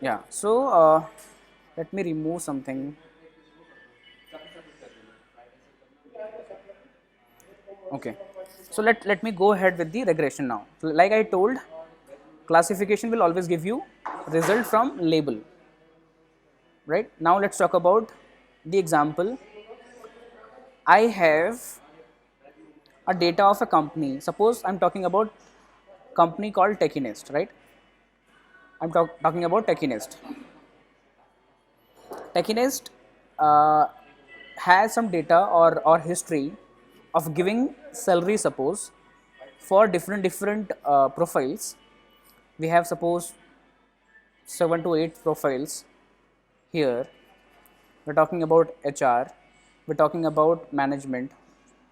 Yeah, so let me remove something. Okay, so let me go ahead with the regression now. So like I told, classification will always give you result from label, right? Now let's talk about the example. I have a data of a company. Suppose I'm talking about company called Techinest, right? I'm talking about Techinest. Techinest uh, has some data or history of giving salary, suppose, for different profiles. We have suppose 7 to 8 profiles here. We're talking about HR, we're talking about management,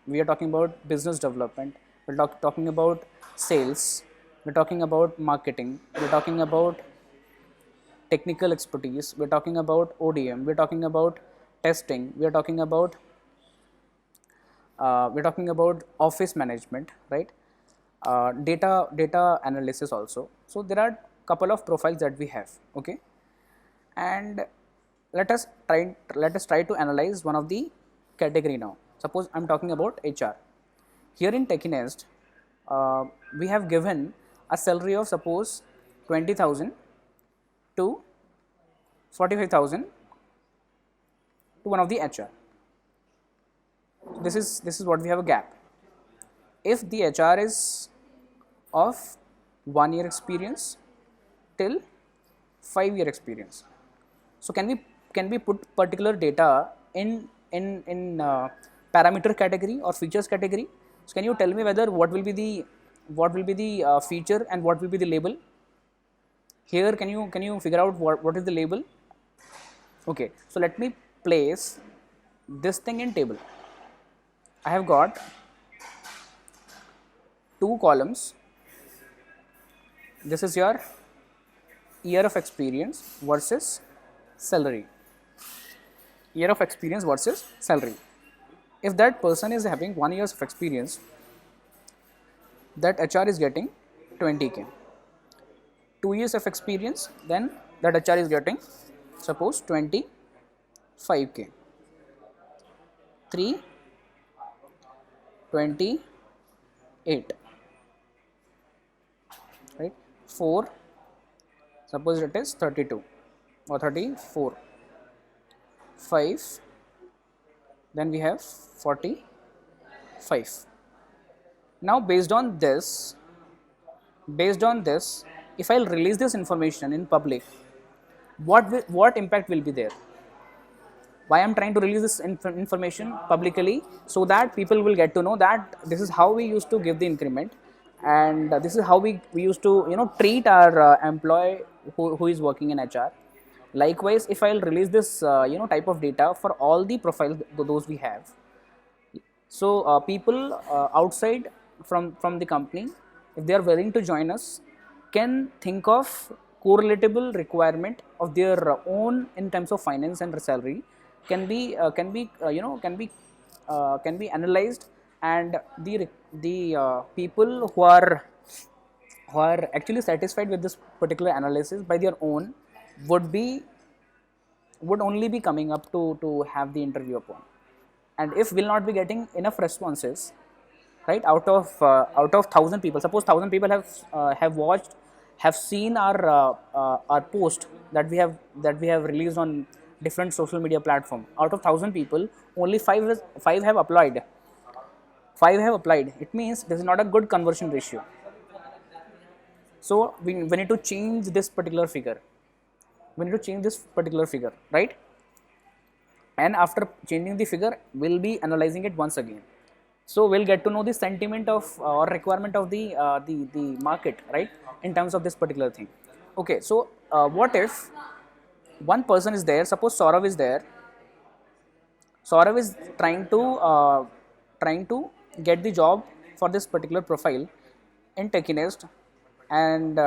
we are talking about business development, we're talking about sales, we're talking about marketing, we're talking about technical expertise, we're talking about ODM, we're talking about testing, we're talking about office management, right? Data analysis also. So there are couple of profiles that we have, okay, and let us try to analyze one of the category now. Suppose I'm talking about HR. Here in Techinest, we have given a salary of suppose 20,000 to 45,000 to one of the HR. This is what we have a gap. If the HR is of 1 year experience till 5 year experience, so can we put particular data in parameter category or features category? So can you tell me whether what will be the feature and what will be the label? Here can you figure out what is the label? Okay, so let me place this thing in table. I have got two columns. This is your year of experience versus salary. Year of experience versus salary. If that person is having 1 year of experience, that HR is getting 20k. 2 years of experience, then that HR is getting suppose 25k. 3, 28, right? 4, suppose it is 32 or 34. 5, then we have 45. Now based on this, if I'll release this information in public, what impact will be there? Why I'm trying to release this information publicly? So that people will get to know that this is how we used to give the increment, and this is how we used to treat our employee who is working in HR. Likewise, if I'll release this type of data for all the profiles those we have, so people outside from the company, if they are willing to join us, can think of correlatable requirement of their own in terms of finance and salary, can be analyzed, and the people who are actually satisfied with this particular analysis by their own would be would only be coming up to have the interview upon. And if we'll not be getting enough responses, right, out of 1,000 people, suppose 1,000 people have watched, have seen our post that we have released on different social media platform. Out of 1,000 people, only five have applied. Five have applied. It means this is not a good conversion ratio. So we need to change this particular figure. We need to change this particular figure, right? And after changing the figure, we'll be analyzing it once again. So we'll get to know the sentiment of or requirement of the market, right, in terms of this particular thing. Okay, so what if one person is there? Suppose Saurav is there. Saurav is trying to get the job for this particular profile in Techinest, and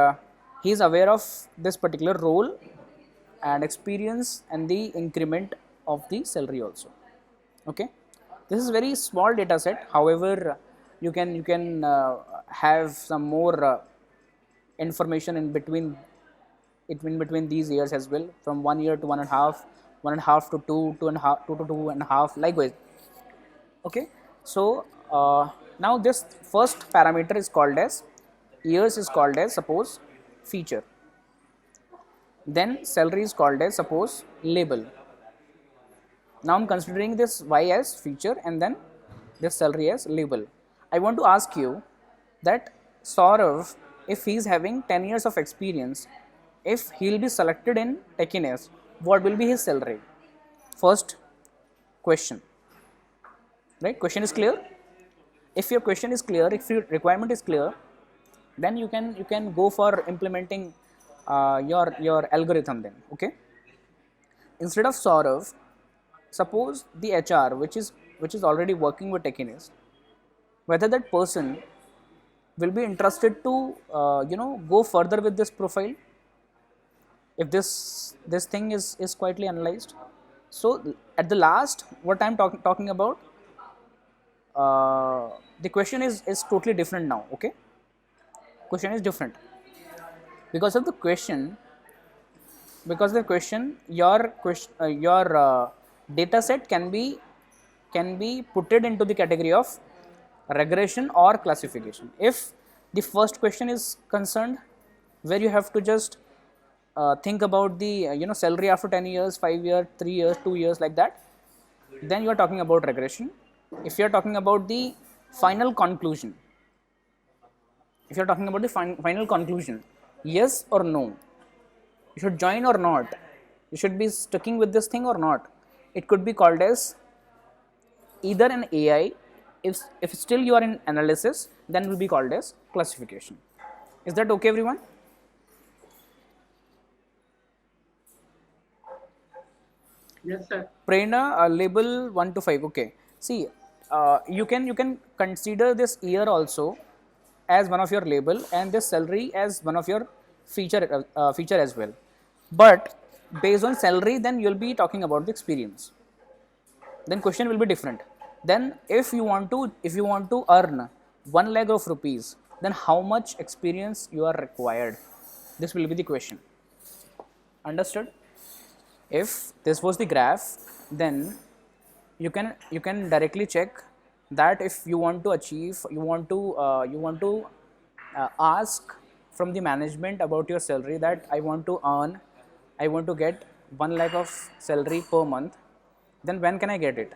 he is aware of this particular role and experience and the increment of the salary also. Okay, this is very small data set. However, you can have some more information in between in between these years as well, from 1 year to 1.5, 1.5 to 2, 2.5, 2 to 2.5, likewise. Okay, so now this first parameter is called as years, is called as suppose feature, then salary is called as suppose label. Now I'm considering this y as feature and then this salary as label. I want to ask you that Saurav, if he is having 10 years of experience, if he will be selected in Techiness, what will be his salary? First question, right? Question is clear. If your question is clear, if your requirement is clear, then you can go for implementing your algorithm then. Okay, instead of Saurav, suppose the HR which is already working with Techiness, whether that person will be interested to go further with this profile if this thing is quietly analyzed. So at the last, what I'm talking about, the question is totally different now. Okay, question is different because of the question, your data set can be put it into the category of regression or classification. If the first question is concerned, where you have to just think about the salary after 10 years, 5 years, 3 years, 2 years, like that, then you are talking about regression. If you are talking about the final conclusion, yes or no, you should join or not, you should be sticking with this thing or not, it could be called as either an AI. If still you are in analysis, then it will be called as classification. Is that okay, everyone? Yes, sir. Prerna, label 1 to 5. Okay. See, you can consider this year also as one of your label and this salary as one of your feature as well. But based on salary, then you'll be talking about the experience. Then question will be different. Then if you want to earn 1 lakh of rupees, then how much experience you are required? This will be the question. Understood? If this was the graph, then you can directly check that if you want to achieve, you want to ask from the management about your salary, that I want to get 1 lakh of salary per month, then when can I get it,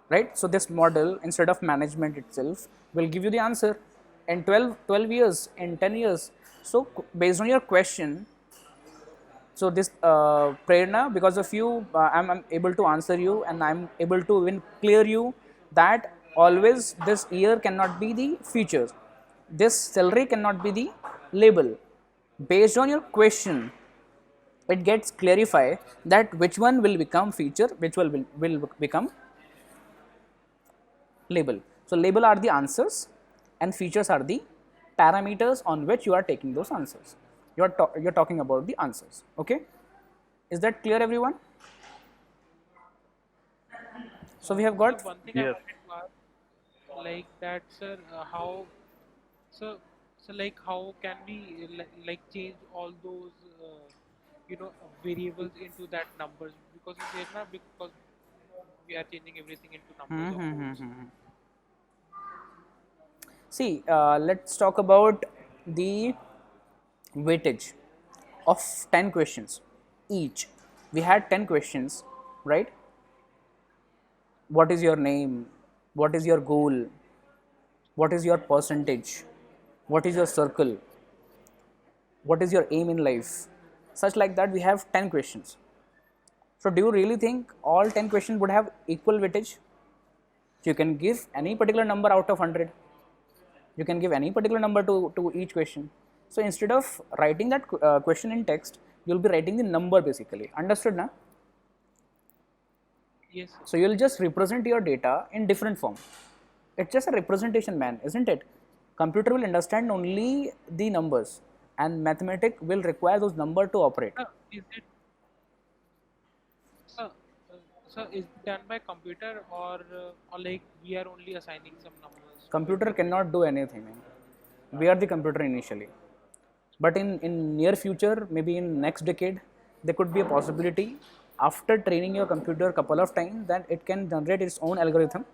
right? So this model, instead of management itself, will give you the answer in 12 years, in 10 years. So based on your question, so this Prerna, because of you, I'm able to answer you and I'm able to even clear you that always this year cannot be the feature, this salary cannot be the label. Based on your question, it gets clarified that which one will become feature, which will become label. So label are the answers and features are the parameters on which you are taking those answers. You're talking about the answers. Okay, is that clear, everyone? So we have So got, one thing I Yes. wanted to ask, like that, sir, how, so, so like how can we like change all those, variables into that numbers? Because it's not because we are changing everything into numbers, of course. see, let's talk about the weightage of 10 questions each. We had 10 questions, right? What is your name? What is your goal? What is your percentage? What is your circle? What is your aim in life? Such like that, we have 10 questions. So do you really think all 10 questions would have equal weightage? You can give any particular number out of 100. You can give any particular number to each question. So instead of writing that question in text, you'll be writing the number basically. Understood now? Yes, sir. So you'll just represent your data in different form. It's just a representation, man, isn't it? Computer will understand only the numbers and mathematic will require those numbers to operate. Is it, sir, is it done by computer, or like we are only assigning some numbers to it? Computer cannot do anything, man. We are the computer initially. But in near future, maybe in next decade, there could be a possibility after training your computer a couple of times that it can generate its own algorithm,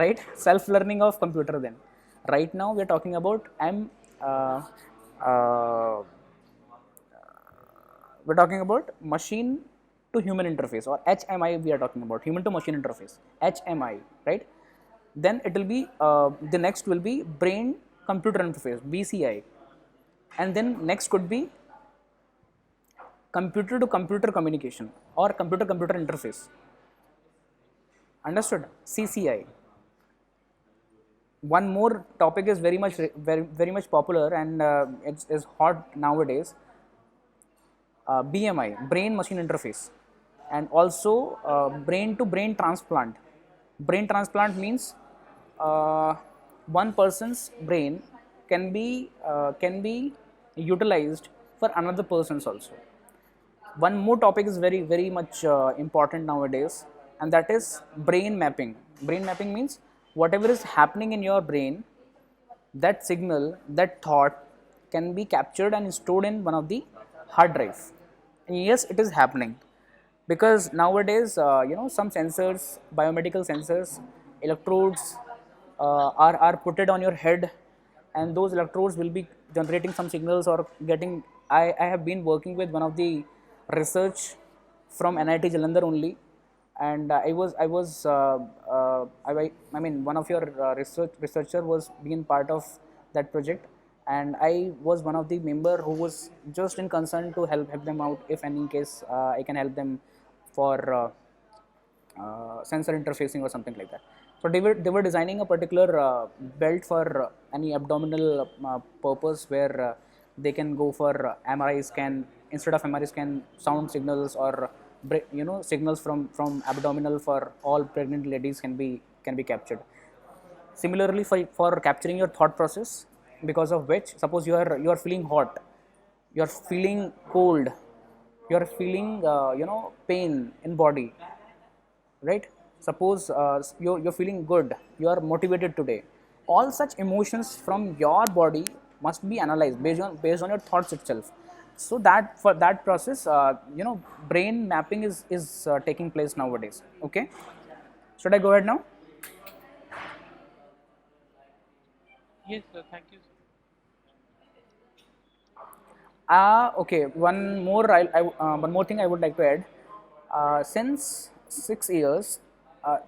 right? Self learning of computer. Then right now we are talking about uh, uh, we're talking about machine to human interface, or HMI. We are talking about human to machine interface, HMI, right? Then it will be the next will be brain computer interface, BCI, and then next could be computer to computer communication or computer computer interface. Understood? CCI. One more topic is very much popular, and it's hot nowadays. BMI, brain machine interface, and also brain to brain transplant. Brain transplant means one person's brain can be utilized for another person's also. One more topic is very much important nowadays, and that is brain mapping. Brain mapping means whatever is happening in your brain, that signal, that thought can be captured and stored in one of the hard drive. And yes, it is happening because nowadays, some sensors, biomedical sensors, electrodes are put it on your head, and those electrodes will be generating some signals or getting. I have been working with one of the research from NIT Jalandhar only, and I mean one of your researcher was being part of that project, and I was one of the member who was just in concern to help them out if any case I can help them for sensor interfacing or something like that. So they were designing a particular belt for any abdominal purpose where they can go for MRI scan. Instead of MRI scan, sound signals or signals from abdominal for all pregnant ladies can be captured. Similarly, for capturing your thought process, because of which, suppose you are feeling hot, you are feeling cold, you are feeling pain in body, right? Suppose you're feeling good, you are motivated today. All such emotions from your body must be analyzed based on your thoughts itself. So that for that process, brain mapping is taking place nowadays. Okay, should I go ahead now? Yes, sir. Thank you, sir. Okay. One more thing I would like to add. Since 6 years,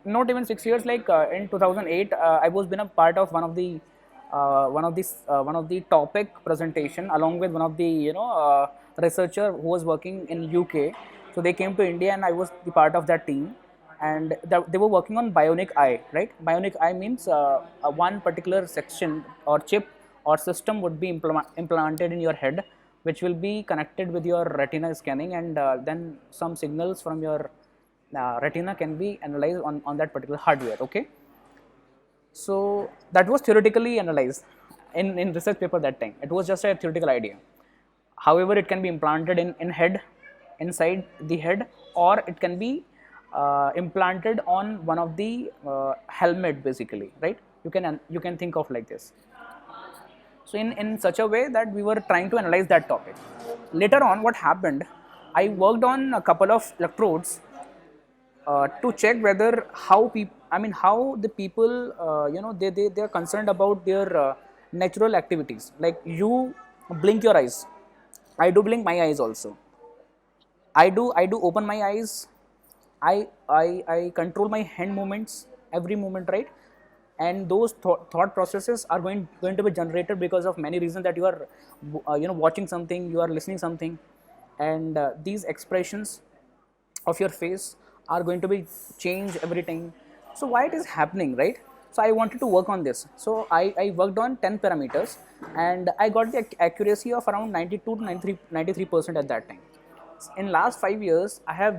not even 6 years, like in 2008, I was been a part of one of the topic presentation along with one of the researcher who was working in UK. So they came to India, and I was the part of that team, and they were working on bionic eye, right? Bionic eye means one particular section or chip or system would be implanted in your head, which will be connected with your retina scanning, and then some signals from your retina can be analyzed on that particular hardware. Okay, so that was theoretically analyzed in research paper that time. It was just a theoretical idea. However, it can be implanted in head, inside the head, or it can be implanted on one of the helmet basically, right? You can think of like this. So in such a way that we were trying to analyze that topic. Later on, what happened, I worked on a couple of electrodes to check whether how the people they are concerned about their natural activities. Like you blink your eyes, I do blink my eyes also. I do open my eyes. I control my hand movements every moment, right? And those thought processes are going to be generated because of many reasons, that you are watching something, you are listening something, and these expressions of your face are going to be changed every time. So why it is happening, right? So I wanted to work on this. So I worked on 10 parameters, and I got the accuracy of around 92 to 93% at that time. In last 5 years, I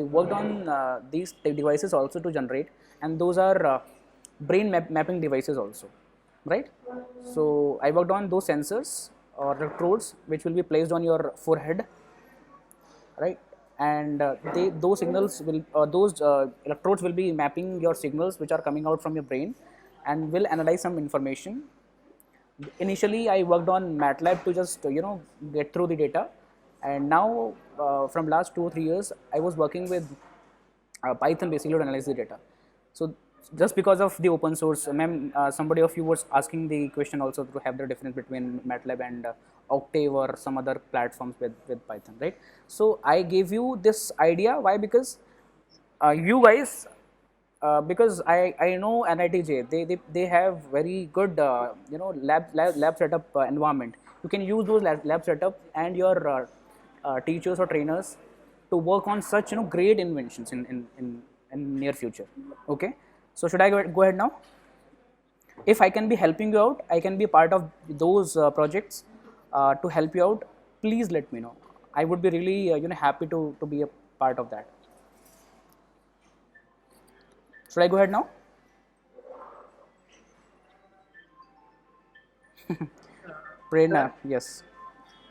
worked on these devices also to generate, and those are brain mapping devices also, right? So I worked on those sensors or electrodes which will be placed on your forehead, right? And those signals will those electrodes will be mapping your signals which are coming out from your brain, and will analyze some information. Initially, I worked on MATLAB to just get through the data, and now from last 2 or 3 years, I was working with Python basically to analyze the data. So just because of the open source, ma'am, somebody of you was asking the question also to have the difference between MATLAB and Octave or some other platforms with Python, right? So I gave you this idea. Why? Because you guys, because I know NITJ, they have very good lab setup environment. You can use those lab setup and your teachers or trainers to work on such great inventions in near future. Okay, so should I go ahead now? If I can be helping you out, I can be part of those projects to help you out. Please let me know. I would be really happy to be a part of that. Should I go ahead now? Prerna, yes.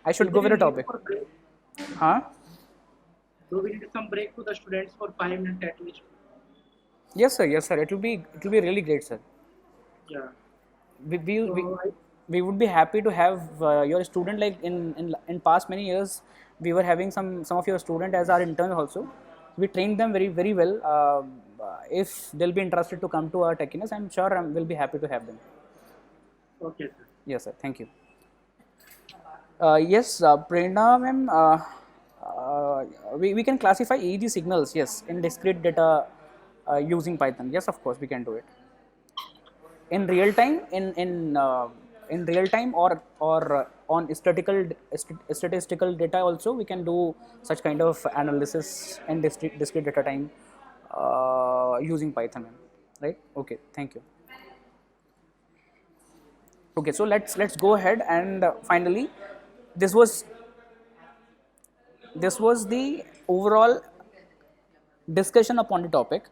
I should Is go there with the any need topic. for break? Huh? Do we need some break to the students for 5 minutes at least? Yes, sir. Yes, sir. It will be really great, sir. Yeah. We we, we, So I, we would be happy to have your student, like in past many years we were having some of your student as our interns also. We trained them very well. If they'll be interested to come to our Techiness, I'm sure we'll be happy to have them. okay, sir. Yes, sir. Thank you. Yes, Prerna ma'am, we can classify EEG signals, yes, in discrete data using Python. Yes, of course, we can do it. In real time, in real time, or on statistical data also, we can do such kind of analysis in discrete data time using Python, ma'am. Right? Okay, thank you. Okay, so let's go ahead and finally, this was this was the overall discussion upon the topic.